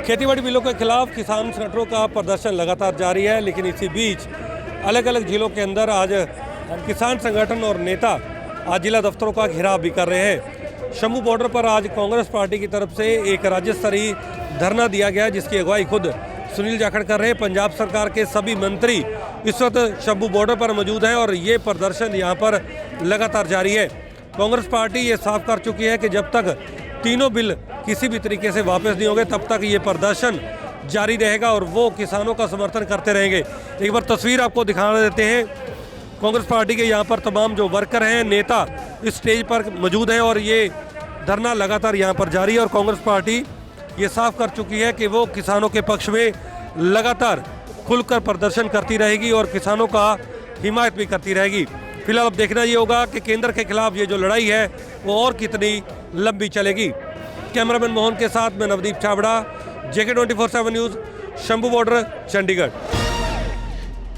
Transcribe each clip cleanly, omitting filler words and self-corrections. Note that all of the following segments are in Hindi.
खेतीबाड़ी बिलों के खिलाफ किसान संगठनों का प्रदर्शन लगातार जारी है, लेकिन इसी बीच अलग अलग जिलों के अंदर आज किसान संगठन और नेता आज जिला दफ्तरों का घेराव भी कर रहे हैं। शंभू बॉर्डर पर आज कांग्रेस पार्टी की तरफ से एक राज्य स्तरीय धरना दिया गया, जिसकी अगुवाई खुद सुनील जाखड़ कर रहे हैं। पंजाब सरकार के सभी मंत्री इस वक्त शंभू बॉर्डर पर मौजूद हैं और ये प्रदर्शन यहाँ पर लगातार जारी है। कांग्रेस पार्टी ये साफ कर चुकी है कि जब तक तीनों बिल किसी भी तरीके से वापस नहीं होंगे तब तक ये प्रदर्शन जारी रहेगा और वो किसानों का समर्थन करते रहेंगे। एक बार तस्वीर आपको दिखा देते हैं। कांग्रेस पार्टी के यहाँ पर तमाम जो वर्कर हैं, नेता इस स्टेज पर मौजूद हैं और ये धरना लगातार यहाँ पर जारी है और कांग्रेस पार्टी ये साफ कर चुकी है कि वो किसानों के पक्ष में लगातार खुलकर प्रदर्शन करती रहेगी और किसानों का हिमायत भी करती रहेगी। फिलहाल अब देखना ये होगा कि केंद्र के खिलाफ ये जो लड़ाई है वो और कितनी लंबी चलेगी। कैमरामैन मोहन के साथ मैं Navdeep Chhabra, JK 24/7 news, Shambhu border, Chandigarh.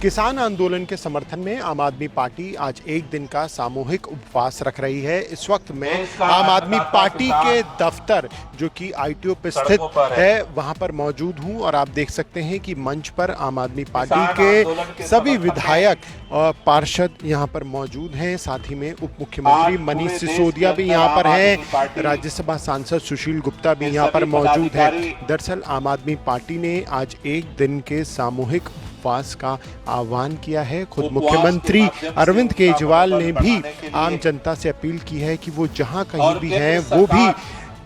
किसान आंदोलन के समर्थन में आम आदमी पार्टी आज एक दिन का सामूहिक उपवास रख रही है। इस वक्त मैं आम आदमी पार्टी के दफ्तर जो कि ITO पे स्थित है वहां पर मौजूद हूं और आप देख सकते हैं कि मंच पर आम आदमी पार्टी के सभी विधायक और पार्षद यहां पर मौजूद हैं। साथ ही में उप मुख्यमंत्री मनीष सिसोदिया भी यहां पर हैं। राज्यसभा सांसद सुशील गुप्ता भी यहां पर मौजूद है। दरअसल आम आदमी पार्टी ने आज एक दिन के सामूहिक उपवास का आह्वान किया है। खुद मुख्यमंत्री अरविंद केजरीवाल ने भी आम जनता से अपील की है कि वो जहां कहीं भी हैं वो भी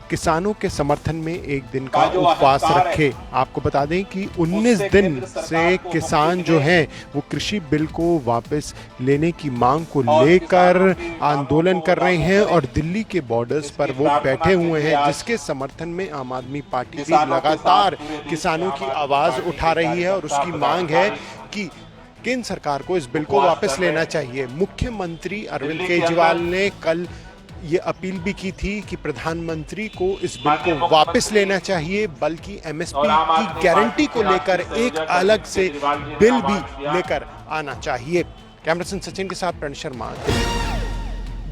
किसानों के समर्थन में एक दिन का उपवास रखे। आपको बता दें कि 19 दिन से किसान जो हैं वो कृषि बिल को वापस लेने की मांग को लेकर आंदोलन कर रहे हैं और दिल्ली के बॉर्डर्स पर वो बैठे हुए हैं, जिसके समर्थन में आम आदमी पार्टी भी लगातार किसानों की आवाज उठा रही है और उसकी मांग है कि केंद्र सरकार को इस बिल को वापस लेना चाहिए। मुख्यमंत्री अरविंद केजरीवाल ने कल ये अपील भी की थी कि प्रधानमंत्री को इस बिल को वापस लेना चाहिए, बल्कि MSP की गारंटी को लेकर एक अलग से बिल भी लेकर आना चाहिए। कैमरा पर्सन सचिन के साथ प्रण शर्मा।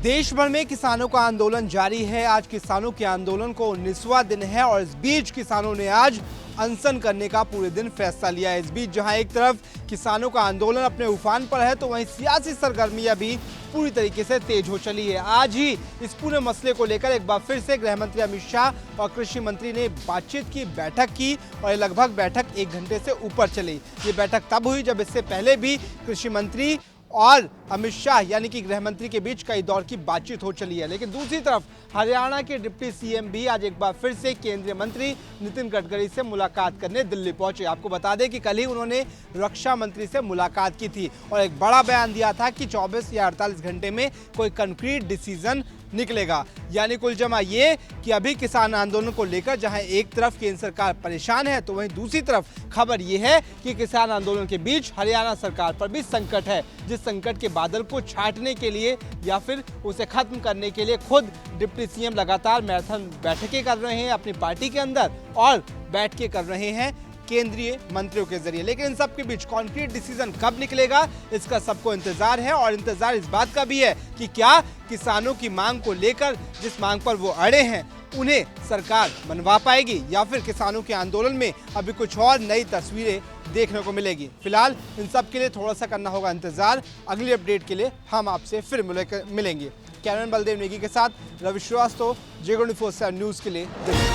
देश भर में किसानों का आंदोलन जारी है। आज किसानों के आंदोलन को 19वां दिन है और इस बीच किसानों ने आज अनशन करने का पूरे दिन फैसला लिया है। इस बीच जहां एक तरफ किसानों का आंदोलन अपने उफान पर है तो वहीं सियासी सरगर्मियां भी पूरी तरीके से तेज हो चली है। आज ही इस पूरे मसले को लेकर एक बार फिर से गृह मंत्री अमित शाह और कृषि मंत्री ने बातचीत की, बैठक की और लगभग बैठक 1 घंटे से ऊपर चली। ये बैठक तब हुई जब इससे पहले भी कृषि मंत्री और अमित शाह यानी कि गृह मंत्री के बीच कई दौर की बातचीत हो चली है। लेकिन दूसरी तरफ हरियाणा के डिप्टी CM भी आज एक बार फिर से केंद्रीय मंत्री नितिन गडकरी से मुलाकात करने दिल्ली पहुंचे। आपको बता दें कि कल ही उन्होंने रक्षा मंत्री से मुलाकात की थी और एक बड़ा बयान दिया था कि 24 या 48 घंटे में कोई कंक्रीट डिसीजन निकलेगा। यानी कुल जमा ये कि अभी किसान आंदोलन को लेकर जहां एक तरफ केंद्र सरकार परेशान है तो वहीं दूसरी तरफ खबर ये है कि किसान आंदोलन के बीच हरियाणा सरकार पर भी संकट है, जिस संकट के बादल को छांटने के लिए या फिर उसे खत्म करने के लिए खुद डिप्टी CM लगातार मैराथन बैठकें कर रहे हैं अपनी पार्टी के अंदर और बैठ के कर रहे हैं केंद्रीय मंत्रियों के जरिए। लेकिन इन सब के बीच कॉन्क्रीट डिसीजन कब निकलेगा इसका सबको इंतजार है और इंतजार इस बात का भी है कि क्या किसानों की मांग को लेकर जिस मांग पर वो अड़े हैं उन्हें सरकार मनवा पाएगी या फिर किसानों के आंदोलन में अभी कुछ और नई तस्वीरें देखने को मिलेगी। फिलहाल इन सब के लिए थोड़ा सा करना होगा इंतजार। अगली अपडेट के लिए हम आपसे फिर मिलेंगे। कैमरामैन बलदेव नेगी के साथ रवि श्रीवास्तव, JK 24/7 न्यूज़ के लिए दिल्ली।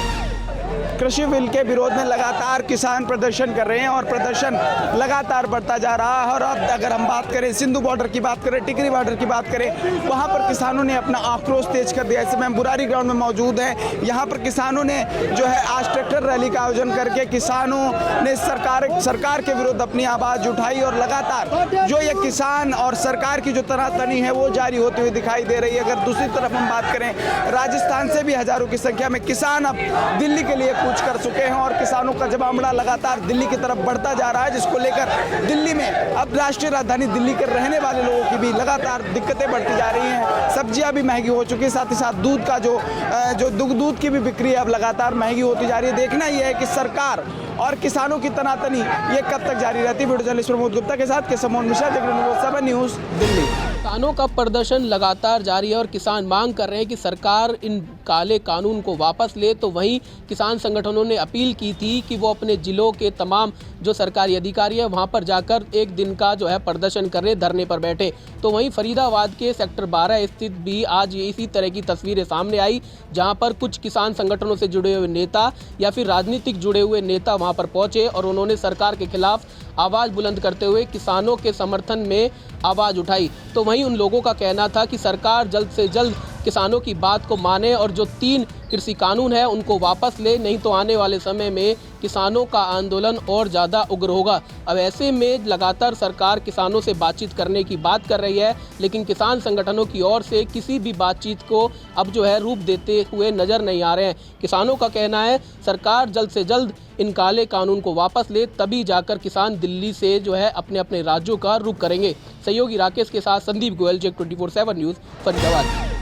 कृषि बिल के विरोध में लगातार किसान प्रदर्शन कर रहे हैं और प्रदर्शन लगातार बढ़ता जा रहा है। और अब अगर हम बात करें सिंधु बॉर्डर की बात करें, टिकरी बॉर्डर की बात करें, वहां पर किसानों ने अपना आक्रोश तेज कर दिया। इस समय हम बुरारी ग्राउंड में मौजूद हैं। यहाँ पर किसानों ने जो है आज ट्रैक्टर रैली का आयोजन करके किसानों ने सरकार के विरुद्ध अपनी आवाज़ उठाई और लगातार जो ये किसान और सरकार की जो तनातनी है वो जारी होती हुई दिखाई दे रही है। अगर दूसरी तरफ हम बात करें, राजस्थान से भी हजारों की संख्या में किसान अब दिल्ली के लिए कूच कर चुके हैं और किसानों का जमावड़ा लगातार दिल्ली की तरफ बढ़ता जा रहा है, जिसको लेकर दिल्ली में अब राष्ट्रीय राजधानी दिल्ली के रहने वाले लोगों की भी लगातार दिक्कतें बढ़ती जा रही हैं। सब्जियां भी महंगी हो चुकी है, साथ ही साथ दूध का जो दूध की भी बिक्री अब लगातार महंगी होती जा रही है। देखना यह है कि सरकार और किसानों की तनातनी ये कब तक जारी रहती है। वीडियो जर्नलिस्ट प्रमोद गुप्ता के साथ केशव मिश्रा, JK 24/7 न्यूज़, दिल्ली। किसानों का प्रदर्शन लगातार जारी है और किसान मांग कर रहे हैं कि सरकार इन काले कानून को वापस ले, तो वहीं किसान संगठनों ने अपील की थी कि वो अपने जिलों के तमाम जो सरकारी अधिकारी है वहाँ पर जाकर एक दिन का जो है प्रदर्शन कर रहे, धरने पर बैठे। तो वहीं फरीदाबाद के सेक्टर 12 स्थित भी आज इसी तरह की तस्वीरें सामने आई, जहाँ पर कुछ किसान संगठनों से जुड़े हुए नेता या फिर राजनीतिक जुड़े हुए नेता वहाँ पर पहुँचे और उन्होंने सरकार के खिलाफ आवाज़ बुलंद करते हुए किसानों के समर्थन में आवाज़ उठाई। तो वहीं उन लोगों का कहना था कि सरकार जल्द से जल्द किसानों की बात को माने और जो 3 कृषि कानून है उनको वापस ले, नहीं तो आने वाले समय में किसानों का आंदोलन और ज़्यादा उग्र होगा। अब ऐसे में लगातार सरकार किसानों से बातचीत करने की बात कर रही है, लेकिन किसान संगठनों की ओर से किसी भी बातचीत को अब जो है रूप देते हुए नज़र नहीं आ रहे हैं। किसानों का कहना है सरकार जल्द से जल्द इन काले कानून को वापस ले, तभी जाकर किसान दिल्ली से जो है अपने अपने राज्यों का रुख करेंगे। सहयोगी राकेश के साथ संदीप गोयल, जेक 24/7 न्यूज़, फरीदाबाद।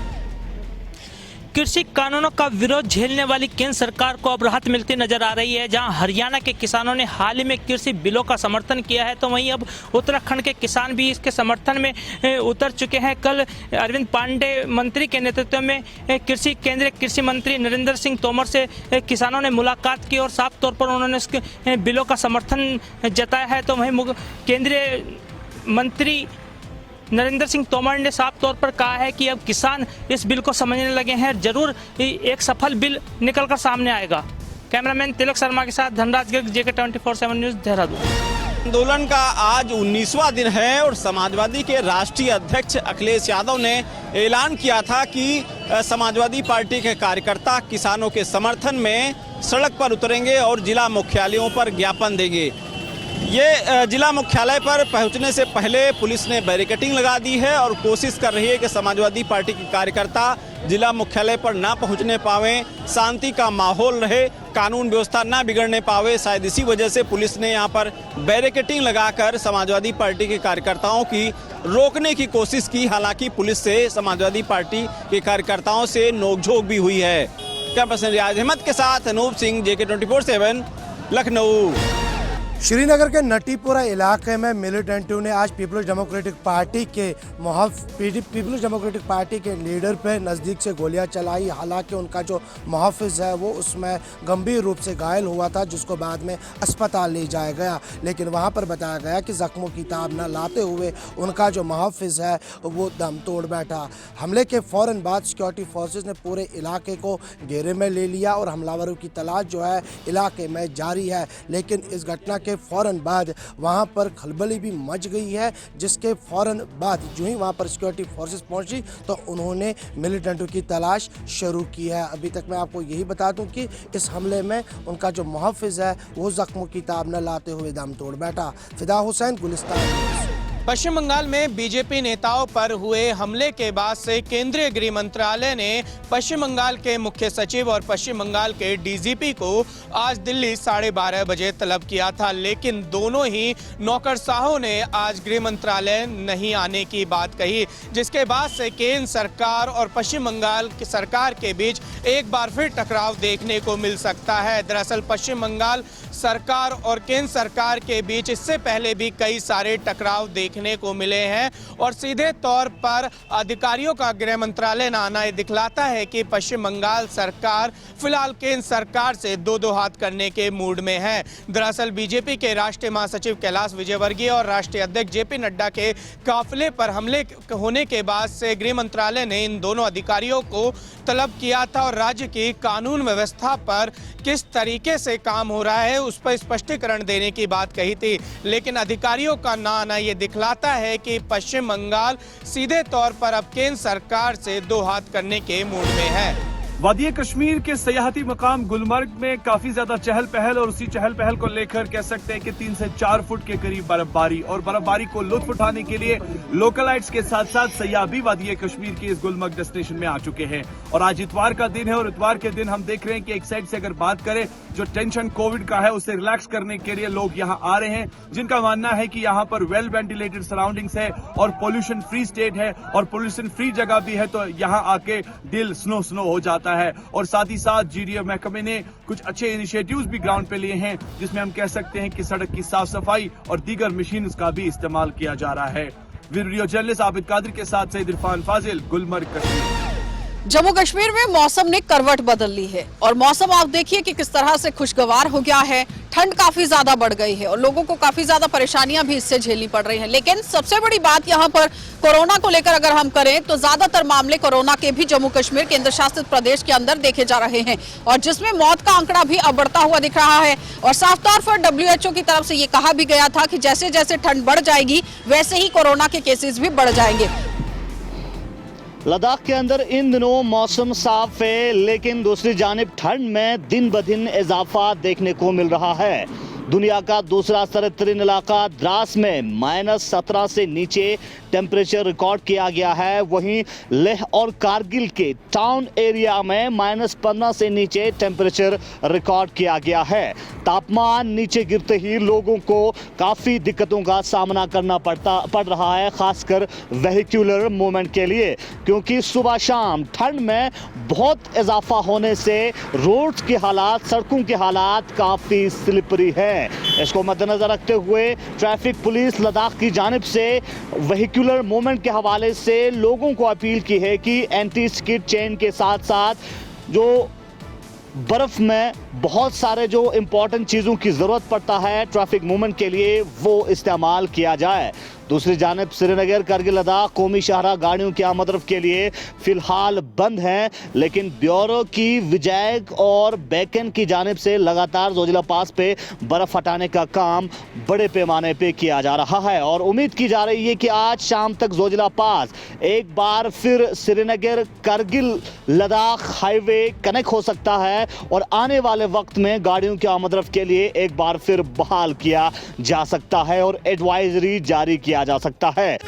कृषि कानूनों का विरोध झेलने वाली केंद्र सरकार को अब राहत मिलती नजर आ रही है। जहां हरियाणा के किसानों ने हाल ही में कृषि बिलों का समर्थन किया है, तो वहीं अब उत्तराखंड के किसान भी इसके समर्थन में उतर चुके हैं। कल अरविंद पांडे मंत्री के नेतृत्व में केंद्रीय कृषि मंत्री नरेंद्र सिंह तोमर से किसानों ने मुलाकात की और साफ तौर पर उन्होंने इस बिलों का समर्थन जताया है। तो वहीं केंद्रीय मंत्री नरेंद्र सिंह तोमर ने साफ तौर पर कहा है कि अब किसान इस बिल को समझने लगे हैं, जरूर एक सफल बिल निकलकर सामने आएगा। कैमरामैन तिलक शर्मा के साथ धनराज गर्ग, जेके 24/7 न्यूज़, देहरादून। आंदोलन का आज 19वां दिन है और समाजवादी के राष्ट्रीय अध्यक्ष अखिलेश यादव ने ऐलान किया था कि समाजवादी पार्टी के कार्यकर्ता किसानों के समर्थन में सड़क पर उतरेंगे और जिला मुख्यालयों पर ज्ञापन देंगे। ये जिला मुख्यालय पर पहुंचने से पहले पुलिस ने बैरिकेडिंग लगा दी है और कोशिश कर रही है कि समाजवादी पार्टी के कार्यकर्ता जिला मुख्यालय पर ना पहुंचने पावे, शांति का माहौल रहे, कानून व्यवस्था ना बिगड़ने पावे। शायद इसी वजह से पुलिस ने यहां पर बैरिकेडिंग लगाकर समाजवादी पार्टी के कार्यकर्ताओं की रोकने की कोशिश की। हालांकि पुलिस से समाजवादी पार्टी के कार्यकर्ताओं से नोकझोंक भी हुई है। कैमरा पर्सन रियाज अहमद के साथ अनूप सिंह, जेके 24/7, लखनऊ। श्रीनगर के नटीपुरा इलाके में मिलिटेंटों ने आज पीपल्स डेमोक्रेटिक पार्टी के लीडर पे नज़दीक से गोलियां चलाई। हालांकि उनका जो मुहाफिज है वो उसमें गंभीर रूप से घायल हुआ था, जिसको बाद में अस्पताल ले जाया गया। लेकिन वहां पर बताया गया कि जख्मों की ताब न लाते हुए उनका जो मुहाफिज है वो दम तोड़ बैठा। हमले के फ़ौरन बाद सिक्योरिटी फोर्सेज ने पूरे इलाके को घेरे में ले लिया और हमलावरों की तलाश जो है इलाके में जारी है। लेकिन इस घटना के फ़ौरन बाद वहां पर खलबली भी मच गई है, जिसके फ़ौरन बाद जो ही वहां पर सिक्योरिटी फोर्सेस पहुंची तो उन्होंने मिलिटेंटों की तलाश शुरू की है। अभी तक मैं आपको यही बता दूं कि इस हमले में उनका जो मुहाफिज है वो जख्मों की ताब न लाते हुए दम तोड़ बैठा। फिदा हुसैन, गुलिस्तान। पश्चिम बंगाल में बीजेपी नेताओं पर हुए हमले के बाद से केंद्रीय गृह मंत्रालय ने पश्चिम बंगाल के मुख्य सचिव और पश्चिम बंगाल के डीजीपी को आज दिल्ली 12:30 बजे तलब किया था। लेकिन दोनों ही नौकरशाहों ने आज गृह मंत्रालय नहीं आने की बात कही, जिसके बाद से केंद्र सरकार और पश्चिम बंगाल की सरकार के बीच एक बार फिर टकराव देखने को मिल सकता है। दरअसल पश्चिम बंगाल सरकार और केंद्र सरकार के बीच इससे पहले भी कई सारे टकराव देखने को मिले हैं और सीधे तौर पर अधिकारियों का गृह मंत्रालय न आना ये दिखलाता है कि पश्चिम बंगाल सरकार फिलहाल केंद्र सरकार से दो हाथ करने के मूड में है। दरअसल बीजेपी के राष्ट्रीय महासचिव कैलाश विजयवर्गीय और राष्ट्रीय अध्यक्ष जेपी नड्डा के काफिले पर हमले होने के बाद से गृह मंत्रालय ने इन दोनों अधिकारियों को तलब किया था और राज्य की कानून व्यवस्था पर किस तरीके से काम हो रहा है उस पर स्पष्टीकरण देने की बात कही थी। लेकिन अधिकारियों का ना आना ये दिखलाता है कि पश्चिम बंगाल सीधे तौर पर अब केंद्र सरकार से दो हाथ करने के मूड में है। वादी कश्मीर के सयाहती मकाम गुलमर्ग में काफी ज्यादा चहल पहल और उसी चहल पहल को लेकर कह सकते हैं कि 3 से 4 फुट के करीब बर्फबारी और बर्फबारी को लुत्फ उठाने के लिए लोकलाइट्स के साथ साथ सयाह भी वादी कश्मीर के इस गुलमर्ग डेस्टिनेशन में आ चुके हैं। और आज इतवार का दिन है और इतवार के दिन हम देख रहे हैं कि एक साइड से अगर बात करें जो टेंशन कोविड का है उसे रिलैक्स करने के लिए लोग यहाँ आ रहे हैं, जिनका मानना है कि यहाँ पर वेल वेंटिलेटेड सराउंडिंग्स है और पोल्यूशन फ्री स्टेट है और पोल्यूशन फ्री जगह भी है, तो यहाँ आके दिल स्नो हो जाता है। और साथ ही साथ जीडीए महकमे ने कुछ अच्छे इनिशिएटिव्स भी ग्राउंड पे लिए हैं, जिसमें हम कह सकते हैं कि सड़क की साफ सफाई और दीगर मशीन का भी इस्तेमाल किया जा रहा है। वीडियो जर्नलिस्ट आबिद कादिर के साथ सईद इरफान फाजिल, गुलमर्ग कश्मीर। जम्मू कश्मीर में मौसम ने करवट बदल ली है और मौसम आप देखिए कि किस तरह से खुशगवार हो गया है। ठंड काफी ज्यादा बढ़ गई है और लोगों को काफी ज्यादा परेशानियां भी इससे झेलनी पड़ रही हैं। लेकिन सबसे बड़ी बात यहां पर कोरोना को लेकर अगर हम करें तो ज्यादातर मामले कोरोना के भी जम्मू कश्मीर केंद्र शासित प्रदेश के अंदर देखे जा रहे हैं और जिसमें मौत का आंकड़ा भी अब बढ़ता हुआ दिख रहा है। और साफ तौर पर WHO की तरफ से ये कहा भी गया था कि जैसे जैसे ठंड बढ़ जाएगी वैसे ही कोरोना के केसेस भी बढ़ जाएंगे। लद्दाख के अंदर इन दिनों मौसम साफ है, लेकिन दूसरी जानिब ठंड में दिन ब दिन इजाफा देखने को मिल रहा है। दुनिया का दूसरा सरदतरीन इलाका द्रास में -17 से नीचे टेम्परेचर रिकॉर्ड किया गया है। वहीं लेह और कारगिल के टाउन एरिया में -15 से नीचे टेम्परेचर रिकॉर्ड किया गया है। तापमान नीचे गिरते ही लोगों को काफ़ी दिक्कतों का सामना करना पड़ रहा है, खासकर वेहिकुलर मूवमेंट के लिए, क्योंकि सुबह शाम ठंड में बहुत इजाफा होने से रोड्स के हालात, सड़कों के हालात काफ़ी स्लिपरी है। इसको मद्देनजर रखते हुए ट्रैफिक पुलिस लद्दाख की जानिब से वेहिकुलर मूवमेंट के हवाले से लोगों को अपील की है कि एंटी स्किड चेन के साथ साथ जो बर्फ में बहुत सारे जो इंपॉर्टेंट चीज़ों की ज़रूरत पड़ता है ट्रैफिक मूवमेंट के लिए, वो इस्तेमाल किया जाए। दूसरी जानिब श्रीनगर करगिल लद्दाख कौमी शाहरा गाड़ियों की आमद-रफ्त के लिए फ़िलहाल बंद हैं, लेकिन ब्यूरो की विजयक और बैकन की जानिब से लगातार जोजिला पास पे बर्फ़ हटाने का काम बड़े पैमाने पे किया जा रहा है और उम्मीद की जा रही है कि आज शाम तक जोजिला पास एक बार फिर श्रीनगर करगिल लद्दाख हाईवे कनेक्ट हो सकता है और आने वाले वक्त में गाड़ियों की आमद-रफ्त के लिए एक बार फिर बहाल किया जा सकता है और एडवाइजरी जारी किया जा सकता है।